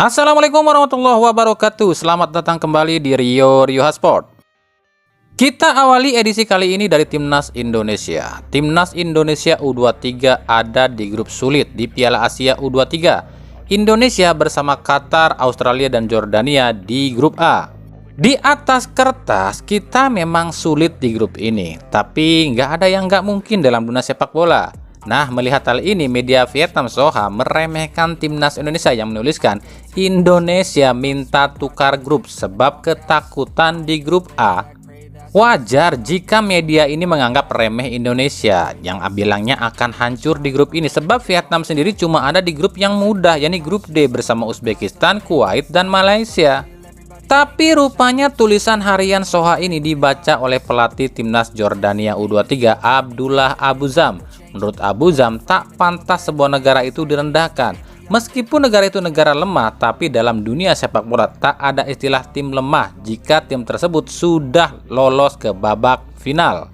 Assalamualaikum warahmatullahi wabarakatuh. Selamat datang kembali di Rio Sport. Kita awali edisi kali ini dari Timnas Indonesia. Timnas Indonesia U23 ada di grup sulit di Piala Asia U23. Indonesia bersama Qatar, Australia, dan Jordania di grup A. Di atas kertas kita memang sulit di grup ini, tapi nggak ada yang nggak mungkin dalam dunia sepak bola. Nah, melihat hal ini, media Vietnam Soha meremehkan Timnas Indonesia yang menuliskan Indonesia minta tukar grup sebab ketakutan di grup A. Wajar jika media ini menganggap remeh Indonesia yang bilangnya akan hancur di grup ini, sebab Vietnam sendiri cuma ada di grup yang mudah, yakni grup D bersama Uzbekistan, Kuwait, dan Malaysia. Tapi rupanya tulisan harian Soha ini dibaca oleh pelatih Timnas Jordania U23 Abdullah Abu Zam. Menurut Abu Zam, tak pantas sebuah negara itu direndahkan. Meskipun negara itu negara lemah, tapi dalam dunia sepak bola tak ada istilah tim lemah jika tim tersebut sudah lolos ke babak final.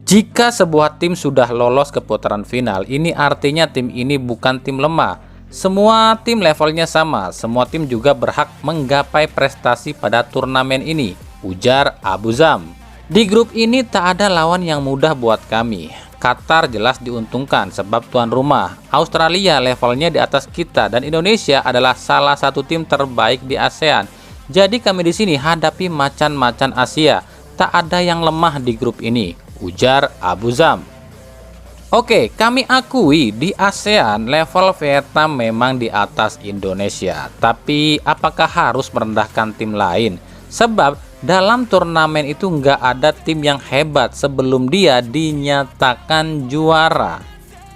Jika sebuah tim sudah lolos ke putaran final, ini artinya tim ini bukan tim lemah. Semua tim levelnya sama, semua tim juga berhak menggapai prestasi pada turnamen ini, ujar Abu Zam. Di grup ini tak ada lawan yang mudah buat kami. Qatar jelas diuntungkan sebab tuan rumah. Australia levelnya di atas kita dan Indonesia adalah salah satu tim terbaik di ASEAN. Jadi kami di sini hadapi macan-macan Asia. Tak ada yang lemah di grup ini, ujar Abu Zam. Oke, kami akui di ASEAN level Vietnam memang di atas Indonesia. Tapi apakah harus merendahkan tim lain? Sebab dalam turnamen itu nggak ada tim yang hebat sebelum dia dinyatakan juara.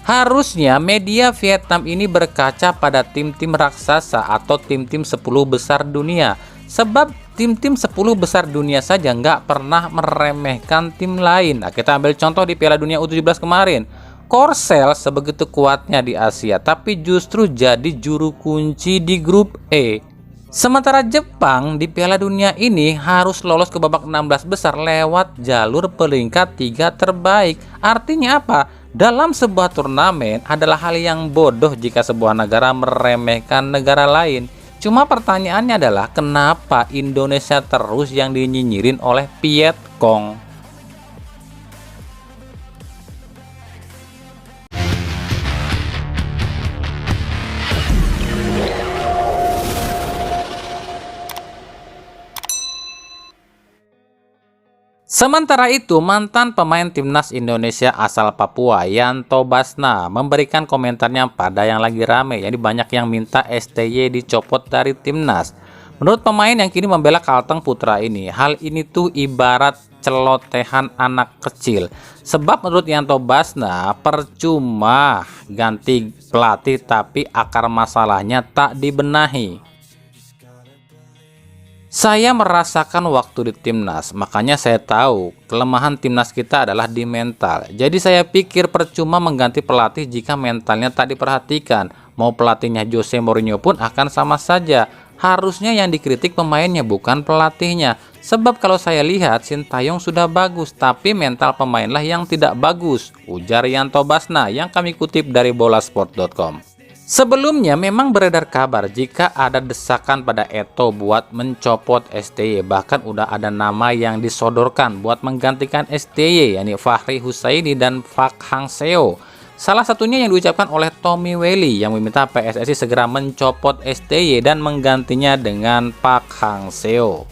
Harusnya media Vietnam ini berkaca pada tim-tim raksasa atau tim-tim 10 besar dunia. Sebab tim-tim 10 besar dunia saja nggak pernah meremehkan tim lain. Nah, kita ambil contoh di Piala Dunia U17 kemarin. Korsel sebegitu kuatnya di Asia, tapi justru jadi juru kunci di grup E. Sementara Jepang di Piala Dunia ini harus lolos ke babak 16 besar lewat jalur peringkat 3 terbaik. Artinya apa? Dalam sebuah turnamen adalah hal yang bodoh jika sebuah negara meremehkan negara lain. Cuma pertanyaannya adalah kenapa Indonesia terus yang dinyinyirin oleh Vietcong? Sementara itu, mantan pemain Timnas Indonesia asal Papua, Yanto Basna, memberikan komentarnya pada yang lagi rame, jadi banyak yang minta STY dicopot dari Timnas. Menurut pemain yang kini membela Kalteng Putra ini, hal ini tuh ibarat celotehan anak kecil. Sebab menurut Yanto Basna, percuma ganti pelatih tapi akar masalahnya tak dibenahi. Saya merasakan waktu di Timnas, makanya saya tahu kelemahan Timnas kita adalah di mental. Jadi saya pikir percuma mengganti pelatih jika mentalnya tak diperhatikan. Mau pelatihnya Jose Mourinho pun akan sama saja. Harusnya yang dikritik pemainnya bukan pelatihnya. Sebab kalau saya lihat Sintayong sudah bagus, tapi mental pemainlah yang tidak bagus, ujar Yanto Basna yang kami kutip dari bolasport.com. Sebelumnya memang beredar kabar jika ada desakan pada Eto'o buat mencopot STY, bahkan udah ada nama yang disodorkan buat menggantikan STY, yakni Fahri Husaini dan Park Hang-seo. Salah satunya yang diucapkan oleh Tommy Welly yang meminta PSSI segera mencopot STY dan menggantinya dengan Park Hang-seo.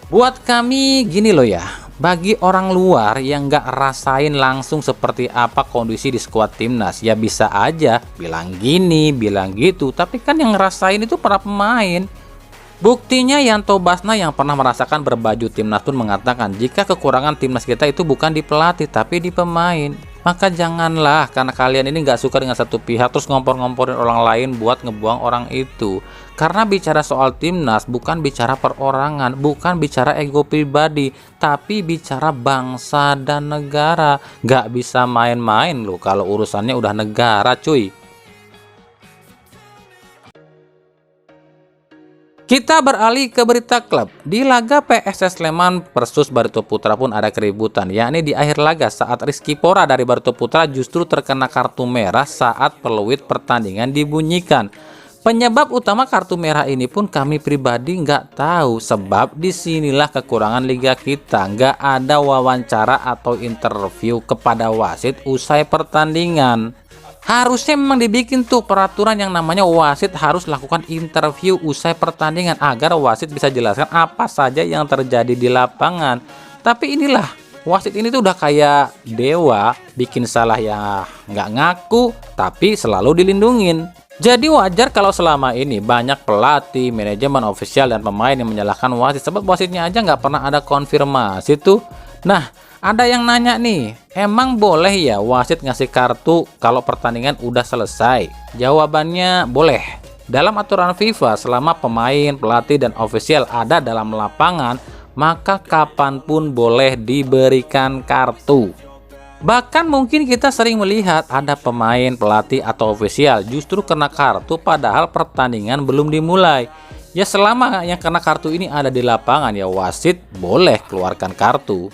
Buat kami gini loh ya, bagi orang luar yang nggak rasain langsung seperti apa kondisi di skuad Timnas, ya bisa aja bilang gini, bilang gitu, tapi kan yang ngerasain itu para pemain. Buktinya Yanto Basna yang pernah merasakan berbaju Timnas pun mengatakan jika kekurangan Timnas kita itu bukan di pelatih tapi di pemain. Maka janganlah karena kalian ini nggak suka dengan satu pihak terus ngompor-ngomporin orang lain buat ngebuang orang itu. Karena bicara soal Timnas bukan bicara perorangan, bukan bicara ego pribadi, tapi bicara bangsa dan negara. Nggak bisa main-main loh kalau urusannya udah negara cuy. Kita beralih ke berita klub. Di laga PSS Sleman versus Barito Putra pun ada keributan, yakni di akhir laga saat Rizky Pora dari Barito Putra justru terkena kartu merah saat peluit pertandingan dibunyikan. Penyebab utama kartu merah ini pun kami pribadi nggak tahu, sebab disinilah kekurangan liga kita, nggak ada wawancara atau interview kepada wasit usai pertandingan. Harusnya memang dibikin tuh peraturan yang namanya wasit harus lakukan interview usai pertandingan agar wasit bisa jelaskan apa saja yang terjadi di lapangan. Tapi inilah, wasit ini tuh udah kayak dewa, bikin salah ya nggak ngaku, tapi selalu dilindungin. Jadi wajar kalau selama ini banyak pelatih, manajemen, ofisial, dan pemain yang menyalahkan wasit, sebab wasitnya aja nggak pernah ada konfirmasi tuh. Nah, ada yang nanya nih, emang boleh ya wasit ngasih kartu kalau pertandingan udah selesai? Jawabannya boleh. Dalam aturan FIFA, selama pemain, pelatih, dan ofisial ada dalam lapangan, maka kapanpun boleh diberikan kartu. Bahkan mungkin kita sering melihat ada pemain, pelatih, atau ofisial justru kena kartu padahal pertandingan belum dimulai. Ya selama yang kena kartu ini ada di lapangan, ya wasit boleh keluarkan kartu.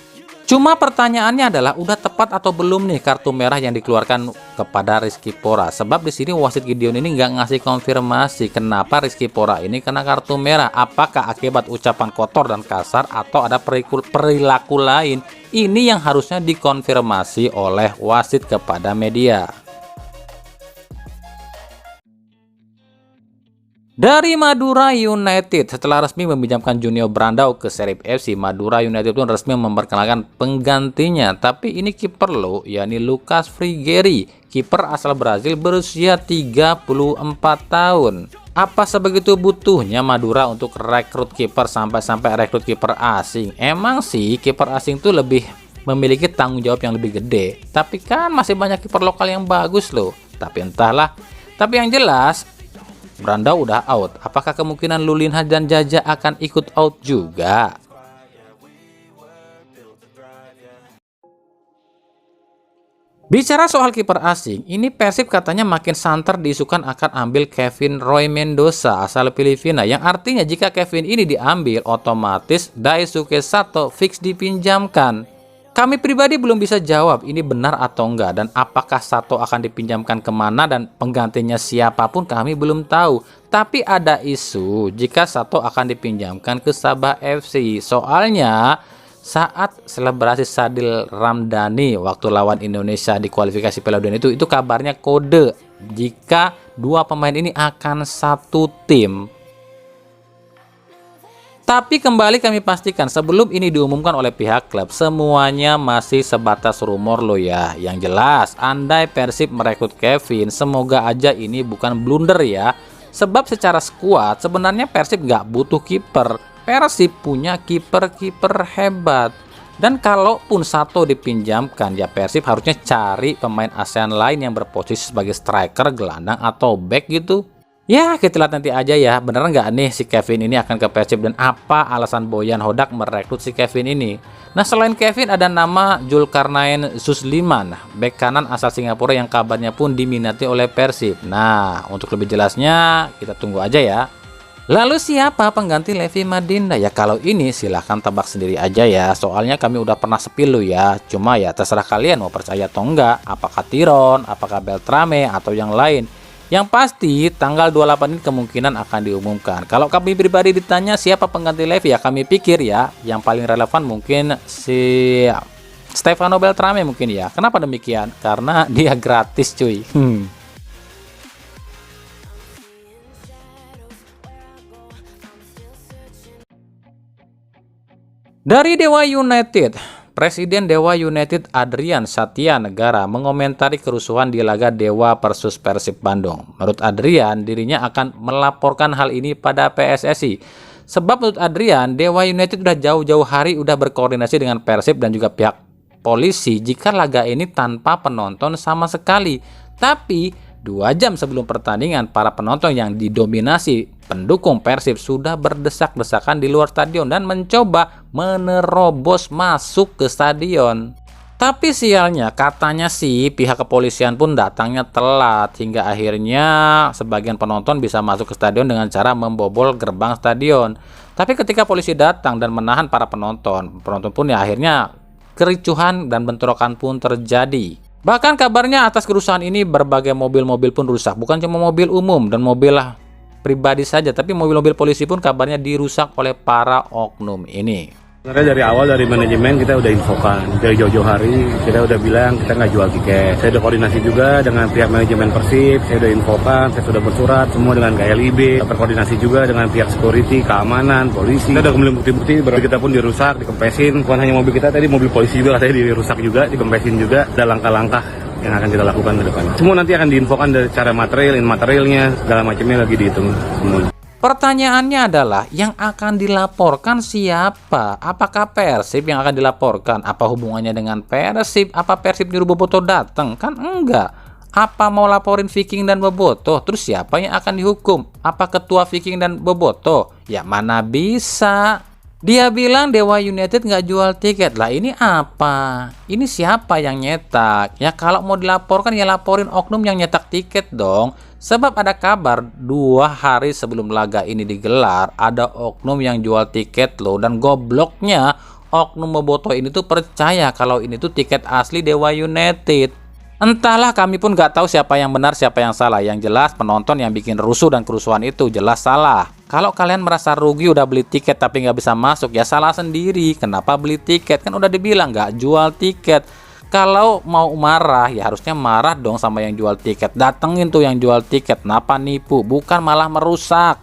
Cuma pertanyaannya adalah udah tepat atau belum nih kartu merah yang dikeluarkan kepada Rizky Pora? Sebab di sini wasit Gideon ini nggak ngasih konfirmasi kenapa Rizky Pora ini kena kartu merah. Apakah akibat ucapan kotor dan kasar atau ada perilaku lain? Ini yang harusnya dikonfirmasi oleh wasit kepada media. Dari Madura United, setelah resmi meminjamkan Junior Brandao ke Sheriff FC, Madura United pun resmi memperkenalkan penggantinya. Tapi ini kiper loh, yakni Lucas Frigeri, kiper asal Brazil berusia 34 tahun. Apa sebegitu butuhnya Madura untuk rekrut kiper sampai rekrut kiper asing? Emang sih kiper asing tuh lebih memiliki tanggung jawab yang lebih gede. Tapi kan masih banyak kiper lokal yang bagus loh. Tapi entahlah. Tapi yang jelas Brandao udah out. Apakah kemungkinan Lulinha dan Jaja akan ikut out juga? Bicara soal kiper asing, ini Persib katanya makin santer diisukan akan ambil Kevin Roy Mendoza asal Filipina, yang artinya jika Kevin ini diambil, otomatis Daisuke Sato fix dipinjamkan. Kami pribadi belum bisa jawab ini benar atau enggak, dan apakah Sato akan dipinjamkan kemana dan penggantinya siapapun kami belum tahu. Tapi ada isu jika Sato akan dipinjamkan ke Sabah FC. Soalnya saat selebrasi Sadil Ramdhani waktu lawan Indonesia di kualifikasi Piala Dunia itu kabarnya kode jika dua pemain ini akan satu tim. Tapi kembali kami pastikan sebelum ini diumumkan oleh pihak klub, semuanya masih sebatas rumor loh ya. Yang jelas, andai Persib merekrut Kevin, semoga aja ini bukan blunder ya. Sebab secara skuad sebenarnya Persib nggak butuh kiper. Persib punya kiper-kiper hebat. Dan kalaupun Sato dipinjamkan, ya Persib harusnya cari pemain ASEAN lain yang berposisi sebagai striker, gelandang, atau back gitu. Ya, kita lihat nanti aja ya, beneran nggak nih si Kevin ini akan ke Persib dan apa alasan Boyan Hodak merekrut si Kevin ini. Nah, selain Kevin ada nama Zulkarnain Susliman, bek kanan asal Singapura yang kabarnya pun diminati oleh Persib. Nah, untuk lebih jelasnya kita tunggu aja ya. Lalu siapa pengganti Levi Madinda? Ya kalau ini silahkan tebak sendiri aja ya, soalnya kami udah pernah spill loh ya. Cuma ya terserah kalian mau percaya atau enggak, apakah Tiron, apakah Beltrame, atau yang lain. Yang pasti tanggal 28 ini kemungkinan akan diumumkan. Kalau kami pribadi ditanya siapa pengganti Levi, ya kami pikir ya yang paling relevan mungkin si Stefano Beltrame mungkin ya. Kenapa demikian? Karena dia gratis cuy. Dari Dewa United, Presiden Dewa United Adrian Satya Negara mengomentari kerusuhan di laga Dewa versus Persib Bandung. Menurut Adrian, dirinya akan melaporkan hal ini pada PSSI. Sebab menurut Adrian, Dewa United udah jauh-jauh hari udah berkoordinasi dengan Persib dan juga pihak polisi jika laga ini tanpa penonton sama sekali. Tapi 2 jam sebelum pertandingan, para penonton yang didominasi pendukung Persib sudah berdesak-desakan di luar stadion dan mencoba menerobos masuk ke stadion. Tapi sialnya katanya sih pihak kepolisian pun datangnya telat hingga akhirnya sebagian penonton bisa masuk ke stadion dengan cara membobol gerbang stadion. Tapi ketika polisi datang dan menahan para penonton pun ya akhirnya kericuhan dan bentrokan pun terjadi. Bahkan kabarnya atas kerusuhan ini berbagai mobil-mobil pun rusak, bukan cuma mobil umum dan mobil pribadi saja, tapi mobil-mobil polisi pun kabarnya dirusak oleh para oknum ini. Sebenarnya dari awal dari manajemen kita udah infokan, dari jauh-jauh hari kita udah bilang kita nggak jual tiket. Saya udah koordinasi juga dengan pihak manajemen Persib, saya udah infokan, saya sudah bersurat semua dengan KLIB, berkoordinasi juga dengan pihak security, keamanan, polisi. Kita udah kembali bukti-bukti, baru kita pun dirusak, dikempesin. Bukan hanya mobil kita, tadi mobil polisi juga katanya dirusak juga, dikempesin juga. Ada langkah-langkah yang akan kita lakukan ke depan. Semua nanti akan diinfokan dari cara material, materialnya, segala macamnya lagi dihitung semua. Pertanyaannya adalah, yang akan dilaporkan siapa? Apakah Persib yang akan dilaporkan? Apa hubungannya dengan Persib? Apa Persib nyuruh Boboto datang? Kan enggak. Apa mau laporin Viking dan Boboto? Terus siapa yang akan dihukum? Apa ketua Viking dan Boboto? Ya mana bisa. Dia bilang Dewa United nggak jual tiket. Lah ini apa? Ini siapa yang nyetak? Ya kalau mau dilaporkan ya laporin oknum yang nyetak tiket dong. Sebab ada kabar 2 hari sebelum laga ini digelar, ada oknum yang jual tiket loh. Dan gobloknya oknum Boboto ini tuh percaya kalau ini tuh tiket asli Dewa United. Entahlah, kami pun nggak tahu siapa yang benar siapa yang salah. Yang jelas penonton yang bikin rusuh dan kerusuhan itu jelas salah. Kalau kalian merasa rugi udah beli tiket tapi nggak bisa masuk, ya salah sendiri. Kenapa beli tiket? Kan udah dibilang nggak jual tiket. Kalau mau marah ya harusnya marah dong sama yang jual tiket. Datengin tuh yang jual tiket. Kenapa nipu? Bukan malah merusak.